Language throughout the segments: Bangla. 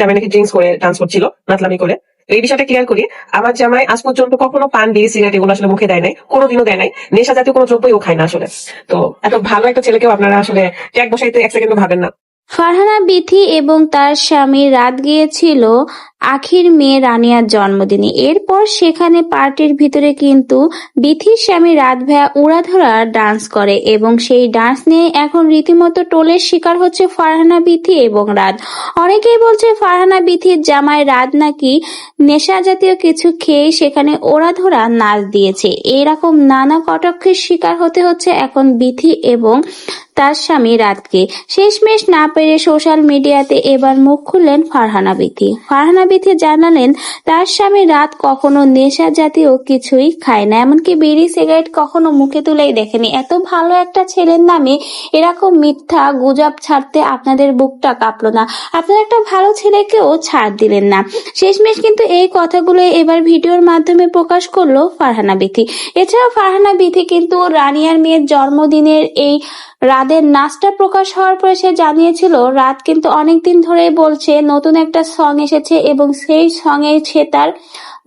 জামাই নাকি ড্রিঙ্কস করে ডান্স করছিল, নাচলামি করে। তো এই বিষয়টা ক্লিয়ার করি, আমার জামাই আজ পর্যন্ত কখনো পান, বিড়ি, সিগারেট এগুলো আসলে মুখে দেয় নাই, কোনোদিনও দেয় নাই। নেশা জাতীয় কোনো দ্রব্যই ও খায় না আসলে। তো এত ভালো একটা ছেলেকেও আপনারা আসলে ট্যাগ বসাইতে এক সেকেন্ডও ভাবেন না। ফারহানা বিথি এবং তার স্বামী রাত গিয়েছিল আখির মেয়ে রানিয়ার জন্মদিনে। এরপর সেখানে পার্টির ভিতরে কিন্তু বিথির স্বামী রাত ভাইয়া উড়াধরা ডান্স করে এবং সেই ডান্স নিয়ে এখন রীতিমতো টোলের শিকার হচ্ছে ফারহানা বিথি এবং রাত। অনেকেই বলছে ফারহানা বিথির জামাই রাত নাকি নেশা জাতীয় কিছু খেয়ে সেখানে ওড়াধরা নাচ দিয়েছে। এরকম নানা কটাক্ষের শিকার হতে হচ্ছে এখন বিথি এবং তার স্বামী রাতকে। শেষমেশ না পেরে সোশ্যাল মিডিয়াতে এবার মুখ খুললেন ফারহানা বিথি। ফারহানা বিথি জানালেন তার স্বামী রাত কখনো নেশা জাতীয় কিছুই খায় না, এমনকি বিড়ি সিগারেট কখনো মুখে তুলেই দেখেনি। এত ভালো একটা ছেলের নামে এরকম মিথ্যা গুজব ছাড়তে আপনাদের বুকটা কাঁপলো না? আপনারা একটা ভালো ছেলেকেও ছাড় দিলেন না। শেষমেশ কিন্তু এই কথাগুলো এবার ভিডিওর মাধ্যমে প্রকাশ করলো ফারহানা বিথি। এছাড়াও ফারহানা বিথি কিন্তু রানিয়ার মেয়ের জন্মদিনের এই রাতের নাচটা প্রকাশ হওয়ার পরে সে জানিয়েছিল রাত কিন্তু অনেকদিন ধরে বলছে নতুন একটা সং এসেছে এবং সেই সঙ্গে সে তার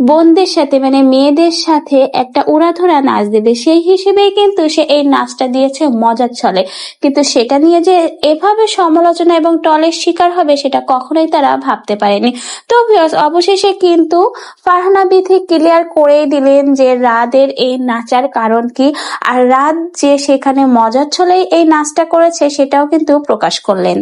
বোনদের সাথে মানে মেয়েদের সাথে একটা উড়াধরা নাচ দেবে, সেই হিসেবেই কিন্তু সে এই নাচটা দিয়েছে মজার ছলে। কিন্তু সেটা নিয়ে যে এভাবে সমালোচনা এবং টলের শিকার হবে সেটা কখনোই তারা ভাবতে পারেনি। তো ভিউয়ার্স, অবশেষে কিন্তু ফারহানা বিথি ক্লিয়ার করেই দিলেন যে রাতের এই নাচার কারণ কি, আর রাত যে সেখানে মজার ছলেই এই নাচটা করেছে সেটাও কিন্তু প্রকাশ করলেন।